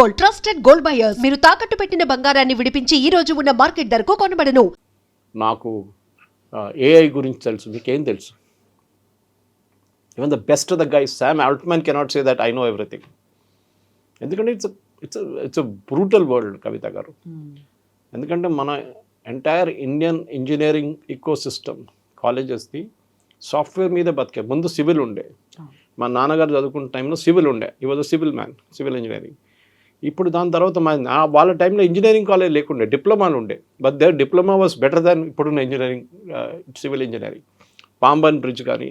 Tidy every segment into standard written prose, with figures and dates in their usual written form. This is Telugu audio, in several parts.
Gold, trusted gold buyers. మీరు తాకట్టు పెట్టిన బంగారాన్ని విడిపించి ఈ రోజు ఉన్న మార్కెట్ ధరకు కొనబడను. నాకు ఏఐ గురించి తెలుసు, మీకేం తెలుసు? Even the best the guy Sam Altman cannot say that I know everything. ఎందుకంటే it's brutal world Kavitha garu. ఎందుకంటే మన entire Indian engineering ecosystem కాలేజెస్ది సాఫ్ట్వేర్ మీద బతికే. ముందు సివిల్ ఉండే, మా నాన్నగారు చదువుకున్న టైంలో సివిల్ ఉండే. ఈ was civil man, civil engineering. ఇప్పుడు దాని తర్వాత వాళ్ళ టైంలో ఇంజనీరింగ్ కాలేజ్ లేకుండే, డిప్లొమాలు ఉండే. But there diploma was better than ఇప్పుడున్న engineering, civil engineering. Pamban bridge కానీ,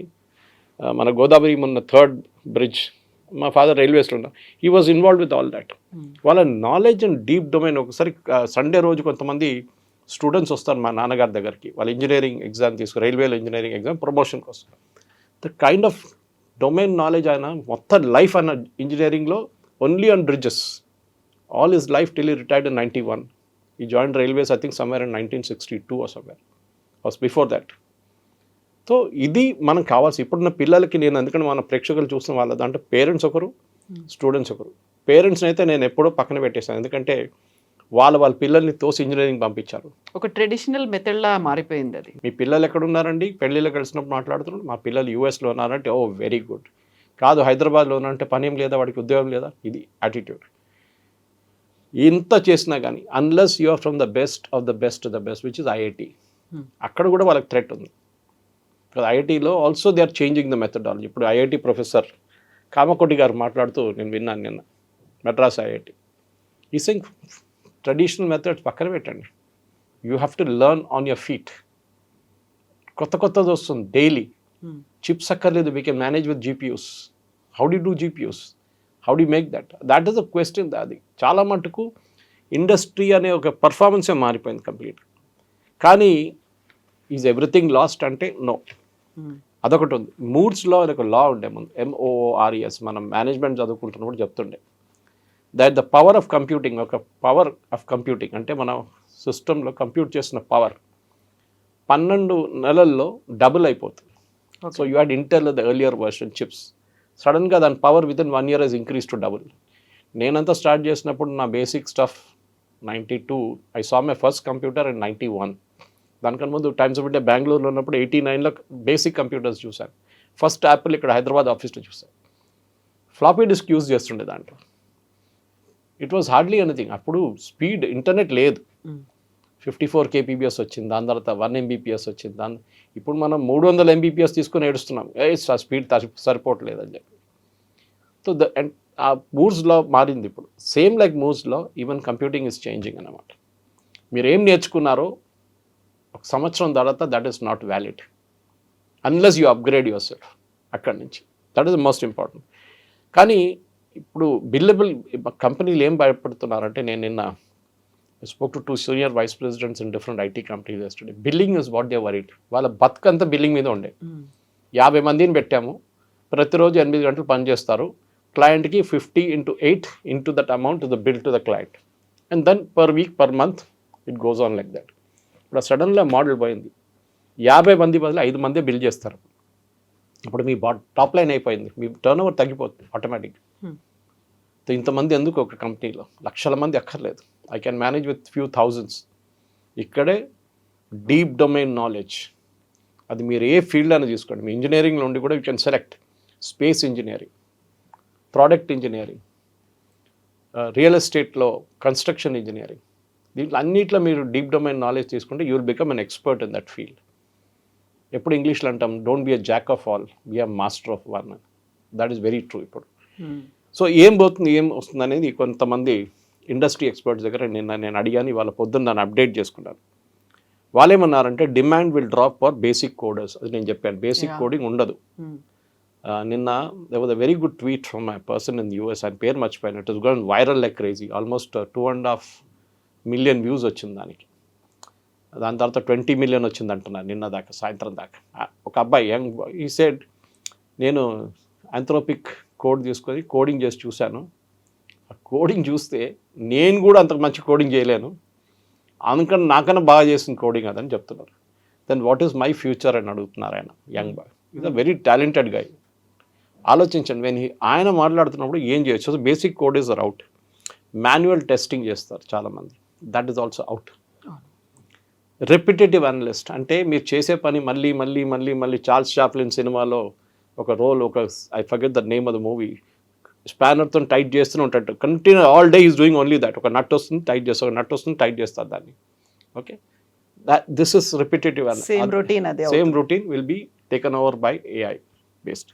మన గోదావరి మొన్న 3rd బ్రిడ్జ్, మా ఫాదర్ రైల్వేస్లో ఉన్నారు. He was involve with all that. వాళ్ళ నాలెడ్జ్ అండ్ డీప్ డొమైన్. ఒకసారి సండే రోజు కొంతమంది స్టూడెంట్స్ వస్తారు మా నాన్నగారి దగ్గరికి, వాళ్ళ ఇంజనీరింగ్ ఎగ్జామ్ తీసుకుని, రైల్వేలో ఇంజనీరింగ్ ఎగ్జామ్ ప్రమోషన్ కోసం. The kind of domain knowledge ఆయన మొత్తం లైఫ్ అన్న ఇంజనీరింగ్లో only on bridges. All his life till he retired in 91. He joined railways I think somewhere in 1962 or somewhere. Was before that. So ఇది మనం కావాల్సి ఇప్పుడున్న పిల్లలకి. నేను ఎందుకంటే మన ప్రేక్షకులు చూసిన వాళ్ళ దాంట్లో పేరెంట్స్ ఒకరు, స్టూడెంట్స్ ఒకరు. పేరెంట్స్ని అయితే నేను ఎప్పుడో పక్కన పెట్టేశాను, ఎందుకంటే వాళ్ళ పిల్లల్ని తోసి ఇంజనీరింగ్ పంపించారు. ఒక ట్రెడిషనల్ మెథడ్లా మారిపోయింది అది. మీ పిల్లలు ఎక్కడున్నారండి? పెళ్ళిళ్ళు కలిసినప్పుడు మాట్లాడుతున్నారు, మా పిల్లలు యూఎస్లో ఉన్నారంటే ఓ వెరీ గుడ్. కాదు హైదరాబాద్లో ఉన్నారంటే పని ఏం లేదా, వాడికి ఉద్యోగం లేదా. ఇది యాటిట్యూడ్. ఇంత చేసినా కానీ unless you are from the best of the best the best which is IIT, అక్కడ కూడా వాళ్ళకి థ్రెట్ ఉంది. ఐఐటీలో also they are changing the methodology. ఇప్పుడు ఐఐటి ప్రొఫెసర్ కామకోటి గారు మాట్లాడుతూ నేను విన్నాను నిన్న, మెడ్రాస్ ఐఐటి. ఈ సింగ్ ట్రెడిషనల్ మెథడ్స్ పక్కన పెట్టండి, you have to learn on your feet. కొత్తది వస్తుంది డైలీ. చిప్స్ అక్కర్లేదు, we can manage with GPUs. How do do GPUs? How do make that is a question. అది చాలా మటుకు ఇండస్ట్రీ అనే ఒక పర్ఫార్మెన్సే మారిపోయింది కంప్లీట్. కానీ ఈజ్ ఎవ్రీథింగ్ లాస్ట్ అంటే నో. అదొకటి ఉంది. మూడ్స్లో ఒక లా ఉండే ముందు, MOORES, మనం మేనేజ్మెంట్ చదువుకుంటున్నప్పుడు చెప్తుండే that the power of computing, ఒక పవర్ ఆఫ్ కంప్యూటింగ్ అంటే మన సిస్టంలో కంప్యూట్ చేసిన పవర్ 12 నెలల్లో డబుల్ అయిపోతుంది. So you had Intel the earlier version chips. సడన్గా దాని power with in 1 year has increased to double. నేనంతా స్టార్ట్ చేసినప్పుడు నా basic stuff 92, I saw my first computer in 91. దానికన్నా ముందు టైమ్స్ ఆఫ్ ఇండియా బెంగళూరులో ఉన్నప్పుడు 89లో బేసిక్ కంప్యూటర్స్ చూశాను. ఫస్ట్ యాపిల్ ఇక్కడ హైదరాబాద్ ఆఫీస్లో చూశాను. ఫ్లాపీ డిస్క్ యూజ్ చేస్తుండే దాంట్లో. It was hardly anything. అప్పుడు స్పీడ్ ఇంటర్నెట్ లేదు. 54 kbps వచ్చింది, దాని తర్వాత 1 Mbps వచ్చింది. ఇప్పుడు మనం 300 Mbps తీసుకొని ఏడుస్తున్నాం, ఆ స్పీడ్ సరిపోవట్లేదు అని చెప్పి. సో ఆ మూవ్స్లో మారింది ఇప్పుడు. సేమ్ లైక్ మూవ్స్లో ఈవెన్ కంప్యూటింగ్ ఇస్ చేంజింగ్ అన్నమాట. మీరు ఏం నేర్చుకున్నారో 1 సంవత్సరం తర్వాత that is not valid unless you upgrade yourself అక్కడి నుంచి. That is the most important. కానీ ఇప్పుడు బిల్లబుల్ కంపెనీలు ఏం భయపడుతున్నారంటే, నేను నిన్న spoke to 2 senior vice presidents in different IT companies yesterday. Billing is what they worried. వాళ్ళ బతుకంతా బిల్లింగ్ మీద ఉండే. 50 మందిని పెట్టాము, ప్రతిరోజు 8 గంటలు పని చేస్తారు, క్లయింట్కి 50 into 8 into that amount to the bill to the client, and then per week per month it goes on like that. ఇప్పుడు సడన్గా మోడల్ పోయింది. 50 మంది బదులు 5 మందే బిల్ చేస్తారు. ఇప్పుడు మీ టాప్ లైన్ అయిపోయింది, మీ టర్న్ ఓవర్ తగ్గిపోతుంది ఆటోమేటిక్. ఇంతమంది ఎందుకు ఒక కంపెనీలో? లక్షల మంది అక్కర్లేదు. I can manage with few thousands. ఇక్కడే డీప్ డొమైన్ నాలెడ్జ్, అది మీరు ఏ ఫీల్డ్ అని తీసుకోండి. మీ ఇంజనీరింగ్లో ఉండి కూడా you can select space engineering, product engineering, real ఎస్టేట్లో కన్స్ట్రక్షన్ ఇంజనీరింగ్. దీంట్లో అన్నిట్లో మీరు డీప్ డొమైన్ నాలెడ్జ్ తీసుకుంటే you will become an expert in that field. ఎప్పుడు ఇంగ్లీష్లో అంటాం, don't be a Jack of all, be a master of one. That is very true ఇప్పుడు. సో ఏం పోతుంది ఏం వస్తుంది అనేది కొంతమంది ఇండస్ట్రీ ఎక్స్పర్ట్స్ దగ్గర నేను అడిగాను. వాళ్ళ పొద్దున్న దాన్ని అప్డేట్ చేసుకున్నాను. వాళ్ళేమన్నారంటే demand will drop for basic coders. అది నేను చెప్పాను, బేసిక్ కోడింగ్ ఉండదు. నిన్న there was a very good tweet from a person in the US, ఆయన పేరు మర్చిపోయాను. It has gone viral like crazy. Almost 2.5 million views వచ్చింది దానికి. దాని తర్వాత 20 million వచ్చింది అంటున్నారు నిన్న దాకా, సాయంత్రం దాకా. ఒక అబ్బాయి యంగ్ బాయ్, ఈ సెడ్, నేను ఆంథ్రోపిక్ కోడ్ తీసుకొని కోడింగ్ చేసి చూశాను. ఆ కోడింగ్ చూస్తే నేను కూడా అంత మంచి కోడింగ్ చేయలేను, అందుకని నాకన్నా బాగా చేసిన కోడింగ్ అదని చెప్తున్నారు. Then what is my future అని అడుగుతున్నారు ఆయన, young boy. Is a very talented guy. ఆలోచించండి, ఆయన మాట్లాడుతున్నప్పుడు ఏం చేయొచ్చు. Basic code is rout. Manual testing చేస్తారు చాలామంది, that is also out. Repetitive analyst అంటే మీరు చేసే పని మళ్ళీ మళ్ళీ మళ్ళీ మళ్ళీ చార్ల్స్ చాప్లిన్ సినిమాలో ఒక రోల్, ఒక I forget the name of the movie, స్పానర్తో టైట్ చేస్తూనే ఉంటాడు continue, all day is doing only that. ఒక నట్ వస్తుంది టైట్ చేస్తారు, ఒక నట్ వస్తుంది టైట్ చేస్తారు దాన్ని. Okay, this is repetitive. Same routine, అదే same routine will be taken over by AI based.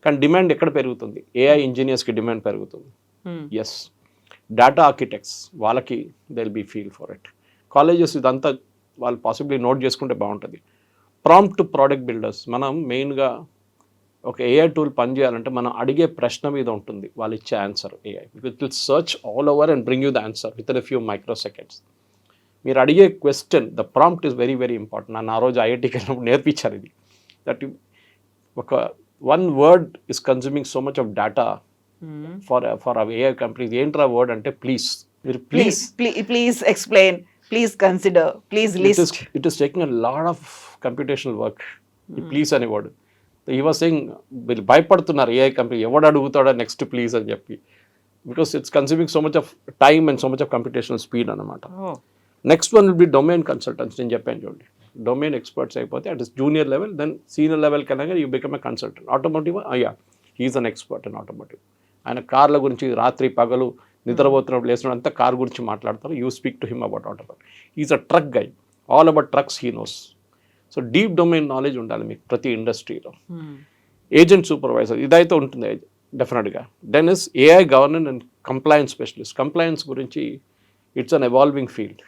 కానీ డిమాండ్ ఎక్కడ పెరుగుతుంది? ఏఐ ఇంజనీర్స్కి డిమాండ్ పెరుగుతుంది. ఎస్, డేటా ఆర్కిటెక్ట్స్ వాళ్ళకి they will be feel for it. Colleges ఇదంతా వాళ్ళు పాసిబ్లీ నోట్ చేసుకుంటే బాగుంటుంది. ప్రాంప్ట్ టు ప్రోడక్ట్ బిల్డర్స్, మనం మెయిన్గా ఒక ఏఐ టూల్ పనిచేయాలంటే మనం అడిగే ప్రశ్న మీద ఉంటుంది వాళ్ళు ఇచ్చే answer. AI it will search all over and bring you the answer with in a few micro seconds. మీరు అడిగే question, the prompt is very very important. నన్ను ఆ రోజు ఐఐటీకి వెళ్ళినప్పుడు నేర్పించారు ఇది, దట్ ఒక one word is consuming so much of data for hour AI companies. ఏంట్రా వర్డ్ అంటే ప్లీజ్, మీరు please explain, please consider, please list. It is taking a lot of computational work. ఈ ప్లీజ్ అనే వర్డ్ ఈ వాజ్ సెయింగ్, వీళ్ళు భయపడుతున్నారు ఏఐ కంపెనీ, ఎవడు అడుగుతాడో నెక్స్ట్ ప్లీజ్ అని చెప్పి, because it's consuming so much of time and so much of computational speed అనమాట. Next one will be domain consultants. నేను చెప్పాను చూడండి, డొమైన్ ఎక్స్పర్ట్స్ అయిపోతే at is junior level, then senior level కన్నా you become a consultant. Automotive, అయ్యా he is an expert in automotive. ఆయన కార్ల గురించి రాత్రి పగలు నిద్రపోతున్నప్పుడు లేచినప్పుడు అంతా కార్ గురించి మాట్లాడతారు. You speak to him about automotive. Is a truck guy, all about trucks he knows. So deep domain knowledge ఉండాలి మీకు ప్రతి ఇండస్ట్రీలో. ఏజెంట్ సూపర్వైజర్ ఇదైతే ఉంటుంది డెఫినెట్గా. Then is AI governance and compliance specialist. Compliance గురించి it's an evolving field.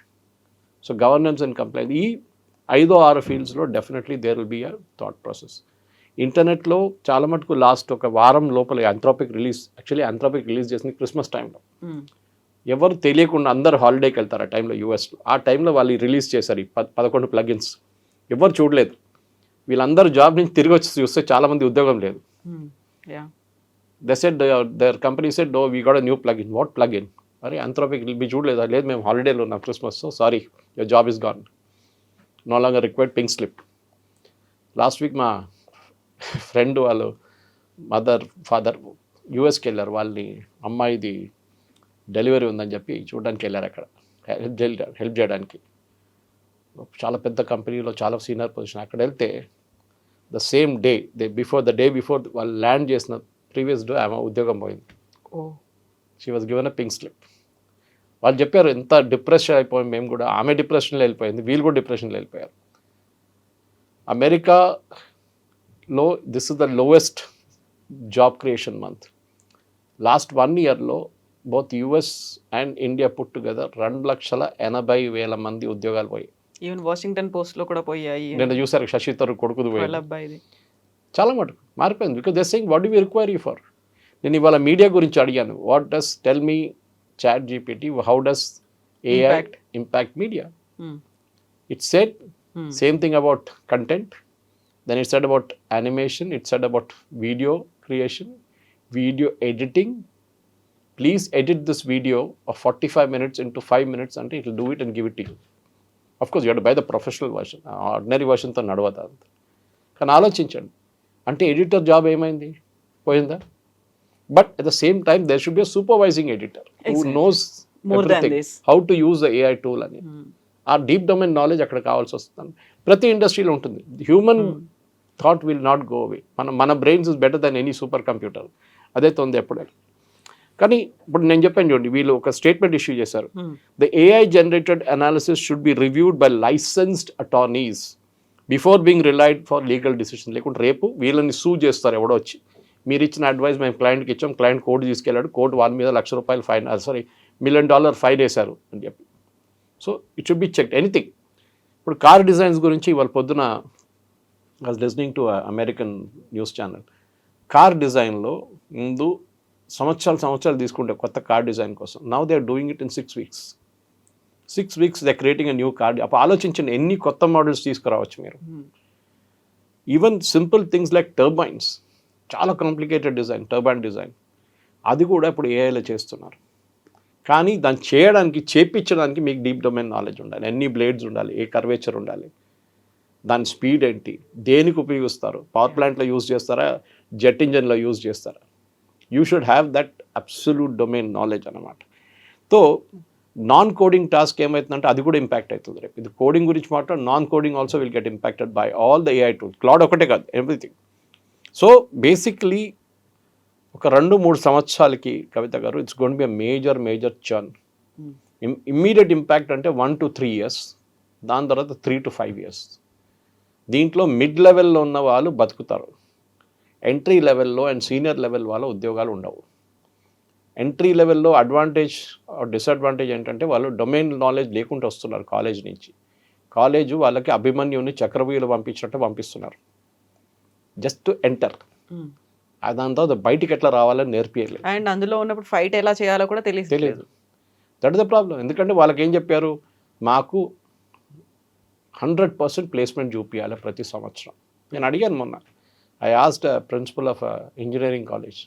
So governance and compliance, ఈ 5-6 ఫీల్డ్స్లో definitely there will be a thought process. ఇంటర్నెట్లో చాలా మటుకు లాస్ట్ ఒక వారం లోపల యాంథ్రోపిక్ రిలీజ్ చేసింది క్రిస్మస్ టైంలో. ఎవరు తెలియకుండా అందరు హాలిడేకి వెళ్తారు ఆ టైంలో యూఎస్లో. ఆ టైంలో వాళ్ళు రిలీజ్ చేశారు ఈ 11 ప్లగిన్స్. ఎవరు చూడలేదు. వీళ్ళందరూ జాబ్ నుంచి తిరిగి వచ్చి చూస్తే చాలామంది ఉద్యోగం లేదు. They said, their company said, oh we got a new plugin. What plugin? అరే ఆంథ్రోపిక్ మీ చూడలేదు. లేదు మేము హాలిడేలో ఉన్నాం Christmas, so sorry your job is gone, no longer required pink slip. Last week మా ఫ్రెండ్ వాళ్ళు మదర్ ఫాదర్ యూఎస్కి వెళ్ళారు. వాళ్ళని అమ్మాయిది డెలివరీ ఉందని చెప్పి చూడడానికి వెళ్ళారు. అక్కడ హెల్ప్ చేయడానికి చాలా పెద్ద కంపెనీలో చాలా సీనియర్ పొజిషన్. అక్కడ వెళ్తే the same day day before వాళ్ళు ల్యాండ్ చేసిన ప్రీవియస్ డే ఆమె ఉద్యోగం పోయింది. She was given a pink slip. వాళ్ళు చెప్పారు ఎంత డిప్రెషన్ అయిపోయింది మేము కూడా. ఆమె డిప్రెషన్లో వెళ్ళిపోయింది, వీళ్ళు కూడా డిప్రెషన్లో వెళ్ళిపోయారు. అమెరికాలో this is the lowest job creation month. Last 1 yearలో both US and India put together 2,80,000 మంది ఉద్యోగాలు పోయాయి. ఈవెన్ వాషింగ్టన్ పోస్ట్లో కూడా పోయాయి. నేను చూసారు శశి తరూర్ కొడుకుది పోయింది. అబ్బాయిది చాలా మటుకు మారిపోయింది. Because they saying what do you require you for. నేను ఇవాళ మీడియా గురించి అడిగాను, what does tell me ChatGPT, how does AI impact media? It said same thing about content, then it said about animation, it said about video creation, video editing. Please edit this video of 45 minutes into 5 minutes అంటే it will do it and give it to you. Of course you have to buy the professional version, ordinary వర్షన్తో నడవదు అంత. కానీ ఆలోచించండి, అంటే ఎడిటర్ జాబ్ ఏమైంది? పోయిందా? But at the same time there should be a supervising editor who knows how to use the AI tool అని. ఆ డీప్ డొమైన్ నాలెడ్జ్ అక్కడ కావాల్సి వస్తుంది. ప్రతి ఇండస్ట్రీలో ఉంటుంది. Human thought will not go away. మన brains is better than any supercomputer. అదైతే ఉంది ఎప్పుడైనా. కానీ ఇప్పుడు నేను చెప్పాను చూడండి, వీళ్ళు ఒక స్టేట్మెంట్ ఇష్యూ చేశారు. The AI generated analysis should be reviewed by licensed attorneys before being relied for legal decision. లేకుంటే రేపు వీళ్ళని సూ చేస్తారు ఎవడో వచ్చి, మీరు ఇచ్చిన అడ్వైస్ మేము క్లయింట్కి ఇచ్చాం, క్లయింట్ కోర్టు తీసుకెళ్ళాడు, కోర్టు వాళ్ళ మీద $1,00,000 ఫైన్, $1 million ఫైన్ వేశారు అని చెప్పి. So it should be checked anything. ఇప్పుడు కార్ డిజైన్స్ గురించి ఇవాళ పొద్దున I was listening to American news channel. Car డిజైన్లో ముందు సంవత్సరాలు తీసుకుంటే కొత్త కార్ డిజైన్ కోసం, now they are doing it in 6 weeks. 6 weeks they creating a new car. అప్పుడు ఆలోచించండి ఎన్ని కొత్త మోడల్స్ తీసుకురావచ్చు మీరు. Even simple things like turbines, చాలా కాంప్లికేటెడ్ డిజైన్, టర్బైన్ డిజైన్, అది కూడా ఇప్పుడు ఏఐలో చేస్తున్నారు. కానీ దాన్ని చేపించడానికి మీకు డీప్ డొమైన్ నాలెడ్జ్ ఉండాలి. ఎన్ని బ్లేడ్స్ ఉండాలి, ఏ కర్వేచర్ ఉండాలి, దాని స్పీడ్ ఏంటి, దేనికి ఉపయోగిస్తారు, పవర్ ప్లాంట్లో యూజ్ చేస్తారా, జెట్ ఇంజన్లో యూజ్ చేస్తారా, you should have that absolute domain knowledge అనమాట. సో నాన్ కోడింగ్ టాస్క్ ఏమవుతుందంటే అది కూడా ఇంపాక్ట్ అవుతుంది రేపు. ఇది కోడింగ్ గురించి మాట్లాడు, non coding also will get impacted by all the AI tools. Cloud ఒకటే కాదు, ఎవ్రీథింగ్. సో బేసిక్లీ ఒక 2-3 సంవత్సరాలకి కవిత గారు it's gonna be a major churn. Immediate impact అంటే 1 to 3 years, దాని తర్వాత 3 to 5 years. దీంట్లో మిడ్ లెవెల్లో ఉన్న వాళ్ళు బతుకుతారు, ఎంట్రీ లెవెల్లో అండ్ సీనియర్ లెవెల్ వాళ్ళ ఉద్యోగాలు ఉండవు. ఎంట్రీ లెవెల్లో అడ్వాంటేజ్ డిసడ్వాంటేజ్ ఏంటంటే వాళ్ళు డొమైన్ నాలెడ్జ్ లేకుండా వస్తున్నారు కాలేజ్ నుంచి. కాలేజు వాళ్ళకి అభిమన్యుని చక్రవ్యూహలు పంపించినట్టు పంపిస్తున్నారు, జస్ట్ ఎంటర్. దాని తర్వాత బయటికి ఎట్లా రావాలని నేర్పియలేదు. అండ్ అందులో ఉన్నప్పుడు ఫైట్ ఎలా చేయాలో కూడా తెలియదు. That is the problem. ఎందుకంటే వాళ్ళకి ఏం చెప్పారు, మాకు 100% ప్లేస్మెంట్ చూపించాలి ప్రతి సంవత్సరం. నేను అడిగాను మొన్న, I asked principal of engineering college,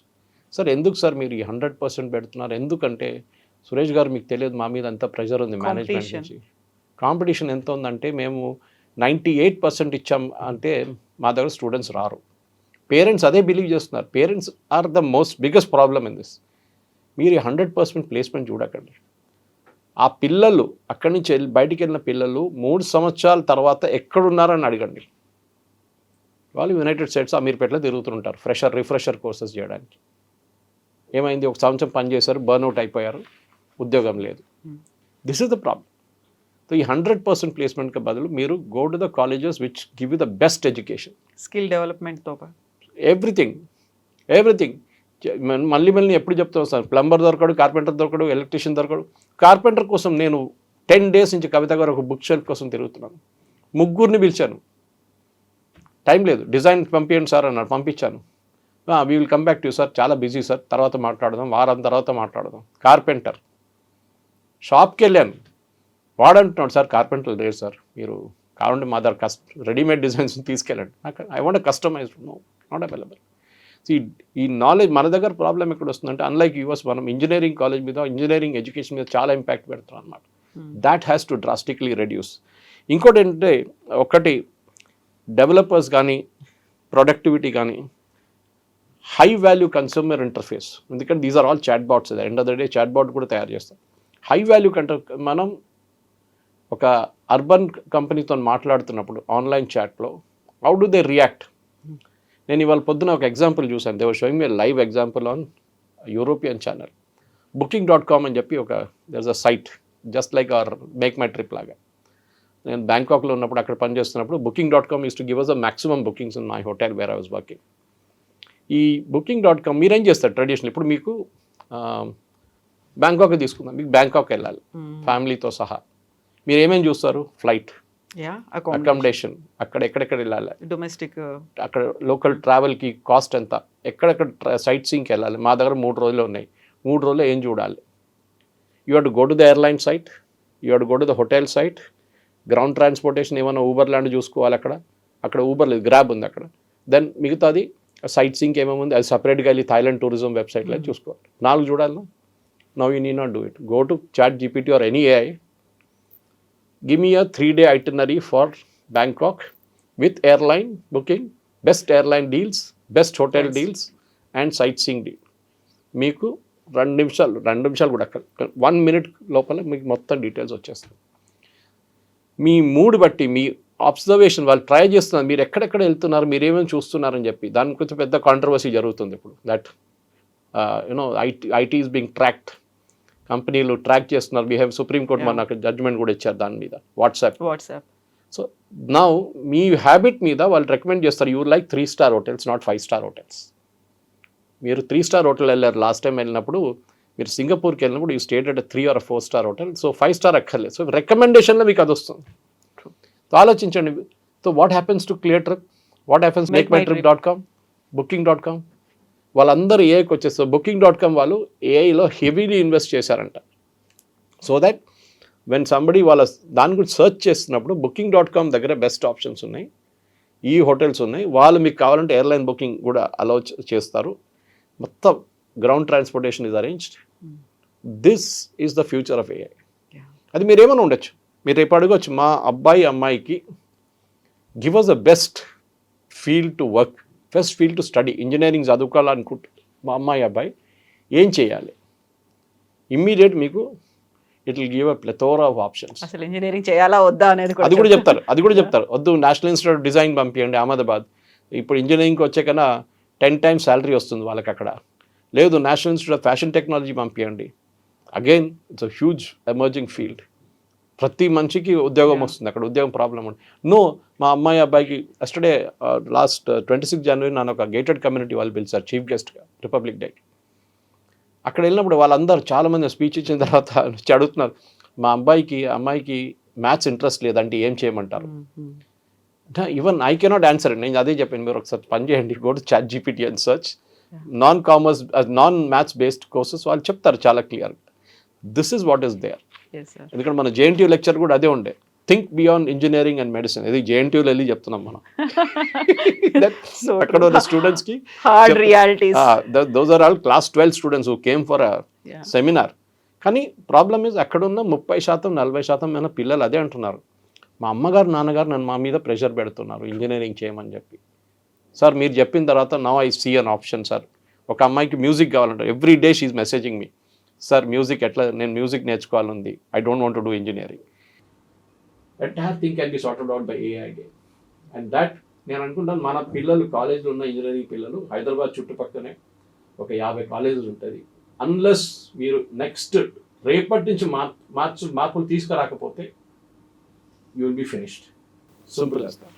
sir ఎందుకు సార్ మీరు ఈ 100% పెడుతున్నారు? ఎందుకంటే సురేష్ గారు మీకు తెలియదు, మా మీద అంత ప్రెషర్ ఉంది మేనేజ్మెంట్ నుంచి. కాంపిటీషన్ ఎంత ఉందంటే మేము 98% ఇచ్చాం అంటే మా దగ్గర స్టూడెంట్స్ రారు. పేరెంట్స్ అదే బిలీవ్ చేస్తున్నారు. Parents are the most biggest problem in this. మీరు 100% ప్లేస్మెంట్ చూడకండి. ఆ పిల్లలు అక్కడి నుంచి బయటికి వెళ్ళిన పిల్లలు 3 సంవత్సరాల తర్వాత ఎక్కడున్నారని అడగండి. వాళ్ళు యునైటెడ్ స్టేట్స్ అమీర్పేటలో తిరుగుతుంటారు రిఫ్రెషర్ కోర్సెస్ చేయడానికి. ఏమైంది, 1 సంవత్సరం పనిచేశారు, బర్న్అవుట్ అయిపోయారు, ఉద్యోగం లేదు. This is the problem. So ఈ 100% ప్లేస్మెంట్కి బదులు మీరు go to the colleges which give you the best education, skill డెవలప్మెంట్తో ఎవ్రీథింగ్. మళ్ళీ ఎప్పుడు చెప్తాను సార్, ప్లంబర్ దొరకడు, కార్పెంటర్ దొరకడు, ఎలక్ట్రీషియన్ దొరకడు. కార్పెంటర్ కోసం నేను 10 days నుంచి కవిత గారు ఒక బుక్ షెల్ఫ్ కోసం తిరుగుతున్నాను. 3 పిలిచాను, టైం లేదు, డిజైన్ పంపించండి సార్ అన్నాడు, పంపించాను. We will come back to you sir, చాలా బిజీ సార్, తర్వాత మాట్లాడదాం, వారం తర్వాత మాట్లాడదాం. కార్పెంటర్. షాప్కి వెళ్ళాను, వాడంటున్నాడు సార్ కార్పెంటర్ లేదు సార్, మీరు కావాలంటే మా దగ్గర రెడీమేడ్ డిజైన్స్ తీసుకెళ్ళండి. I want customize, no not available. ఈ నాలెడ్జ్ మన దగ్గర ప్రాబ్లం ఎక్కడ వస్తుందంటే, అన్లైక్ యూఎస్ మనం ఇంజనీరింగ్ కాలేజ్ మీద, ఇంజనీరింగ్ ఎడ్యుకేషన్ మీద చాలా ఇంపాక్ట్ పెడతాం అన్నమాట. That has to drastically reduce. ఇంకోటి ఏంటంటే, ఒకటి డెవలపర్స్ కానీ ప్రొడక్టివిటీ కానీ హై వాల్యూ కన్స్యూమర్ ఇంటర్ఫేస్. ఎందుకంటే these are all chatbots. End of the day chatbot కూడా తయారు చేస్తాం. హై వాల్యూ మనం ఒక అర్బన్ కంపెనీతో మాట్లాడుతున్నప్పుడు ఆన్లైన్ చాట్లో హౌ డు దే రియాక్ట్. నేను ఇవాళ పొద్దున ఒక ఎగ్జాంపుల్ చూశాను. They were showing me live example on European channel. Booking.com అని చెప్పి there is a site just like our MakeMyTrip లాగా. నేను బ్యాంకాక్లో ఉన్నప్పుడు అక్కడ పనిచేస్తున్నప్పుడు Booking.com use to give us a maximum bookings in my hotel where I was working. ఈ Booking.com మీరేం చేస్తారు ట్రెడిషనల్, ఇప్పుడు మీకు బ్యాంకాక్ తీసుకుందాం, మీకు బ్యాంకాక్ వెళ్ళాలి ఫ్యామిలీతో సహా, మీరు ఏమేమి చూస్తారు? ఫ్లైట్, అకామిడేషన్, అక్కడ ఎక్కడెక్కడ వెళ్ళాలి, డొమెస్టిక్, అక్కడ లోకల్ ట్రావెల్కి కాస్ట్ ఎంత, ఎక్కడెక్కడ సైట్ సీయింగ్కి వెళ్ళాలి. మా దగ్గర 3 రోజులు ఉన్నాయి, 3 రోజుల్లో ఏం చూడాలి. You have to go to the airline site, you have to go to the hotel site, ground transportation ఏమైనా ఊబర్ లాంటి చూసుకోవాలి. అక్కడ ఊబర్ లేదు, గ్రాబ్ ఉంది అక్కడ. దెన్ మిగతాది సైట్ సీయింగ్కి ఏమేమి ఉంది అది సపరేట్గా వెళ్ళి థాయిలాండ్ టూరిజం వెబ్సైట్లో చూసుకోవాలి. 4 చూడాలి. Now you need not do it. Go to ChatGPT or any AI. Give me a 3-day itinerary for Bangkok with airline booking, best airline deals, best hotel deals and sightseeing deal. మీకు 2 నిమిషాలు కూడా 1 minute లోపల మీకు మొత్తం డీటెయిల్స్ వచ్చేస్తాయి. మీ మూడ్ బట్టి మీ అబ్జర్వేషన్ వాళ్ళు ట్రై చేస్తున్నారు, మీరు ఎక్కడెక్కడ వెళ్తున్నారు, మీరు ఏమేమి చూస్తున్నారని చెప్పి. దాని గురించి పెద్ద కాంట్రవర్సీ జరుగుతుంది ఇప్పుడు. That IT is being tracked, కంపెనీలు ట్రాక్ చేస్తున్నారు. వీ హ్యావ్ సుప్రీంకోర్టు మన జడ్జ్మెంట్ కూడా ఇచ్చారు దాని మీద. వాట్సాప్. సో నౌ మీ హ్యాబిట్ మీద వాళ్ళు రికమెండ్ చేస్తారు, you like 3-star hotels, not 5-star hotels. మీరు 3-star హోటల్ వెళ్ళారు లాస్ట్ టైం వెళ్ళినప్పుడు, మీరు సింగపూర్కి వెళ్ళినప్పుడు you stayed at 3 or 4-star hotel. So 5-star అక్కర్లేదు. సో రికమెండేషన్లో మీకు అది వస్తుంది. సో ఆలోచించండి. So what happens to Cleartrip, what happens MakeMyTrip, Booking.com, వాళ్ళందరూ ఏఐకి వచ్చేస్తారు. Booking.com వాళ్ళు ఏఐలో హెవీలీ ఇన్వెస్ట్ చేశారంట. సో దట్ వెన్ సంబడి వాళ్ళ దాని గురించి సర్చ్ చేస్తున్నప్పుడు Booking.com దగ్గర బెస్ట్ ఆప్షన్స్ ఉన్నాయి, ఈ హోటల్స్ ఉన్నాయి, వాళ్ళు మీకు కావాలంటే ఎయిర్లైన్ బుకింగ్ కూడా అలౌ చేస్తారు. మొత్తం ground transportation is arranged. This is the future of AI. అది మీరు ఏమైనా ఉండొచ్చు. మీరు రేపు అడగవచ్చు, మా అబ్బాయి అమ్మాయికి give us the best field to work, best field to study, engineering చదువుకోవాలనుకుంటే మా అమ్మాయి అబ్బాయి ఏం చేయాలి? ఇమ్మీడియట్ మీకు it will give a plethora of options. అసలు ఇంజనీరింగ్ చేయాలా వద్దా అనేది అది కూడా చెప్తారు. వద్దు నేషనల్ ఇన్స్టిట్యూట్ ఆఫ్ డిజైన్ పంపించండి అహ్మదాబాద్, ఇప్పుడు ఇంజనీరింగ్కి వచ్చే కన్నా 10 times శాలరీ వస్తుంది వాళ్ళకి అక్కడ. లేదు national institute of fashion technology పంపించండి, again it's a huge emerging field. ప్రతి మనిషికి ఉద్యోగం వస్తుంది అక్కడ, ఉద్యోగం ప్రాబ్లం ఉంది. నో, మా అమ్మాయి అబ్బాయికి ఎస్టర్డే లాస్ట్ 26 January నన్ను ఒక గేటెడ్ కమ్యూనిటీ వాళ్ళు పిలిచారు చీఫ్ గెస్ట్గా రిపబ్లిక్ డేకి. అక్కడ వెళ్ళినప్పుడు వాళ్ళందరూ చాలామంది స్పీచ్ ఇచ్చిన తర్వాత వచ్చి అడుగుతున్నారు, మా అమ్మాయికి మ్యాథ్స్ ఇంట్రెస్ట్ లేదంటే ఏం చేయమంటారు. Even I cannot answer. నేను అదే చెప్పాను, మీరు ఒకసారి పని చేయండి, go to ChatGPT and search non maths based courses, వాళ్ళు చెప్తారు చాలా క్లియర్గా. This is what is there. ఎందుకంటే మన JNTU లెక్చర్ కూడా అదే ఉండే, think beyond engineering and medicine. ఇది JNTUలో వెళ్ళి చెప్తున్నాం మనం. అక్కడ ఉన్న స్టూడెంట్స్కి hard realities, those are all class 12 students who came for a seminar. కానీ ప్రాబ్లమ్ ఈజ్ అక్కడ ఉన్న 30% 40% అయిన పిల్లలు అదే అంటున్నారు, మా అమ్మగారు నాన్నగారు నన్ను మా మీద ప్రెషర్ పెడుతున్నారు ఇంజనీరింగ్ చేయమని చెప్పి. సార్ మీరు చెప్పిన తర్వాత now I see an option sir. ఒక అమ్మాయికి మ్యూజిక్ కావాలంటారు, every day she is messaging me, sir music ఎట్లా, నేను మ్యూజిక్ నేర్చుకోవాలంది, I don't want to do engineering. Entire thing can be sorted out by AI again. And that నేను అనుకుంటాను మన పిల్లలు కాలేజ్లో ఉన్న ఇంజనీరింగ్ పిల్లలు హైదరాబాద్ చుట్టుపక్కనే ఒక 50 కాలేజీలు ఉంటుంది. అన్లెస్ మీరు నెక్స్ట్ రేపటి నుంచి మార్పులు తీసుకురాకపోతే you will be finished. Simple as that.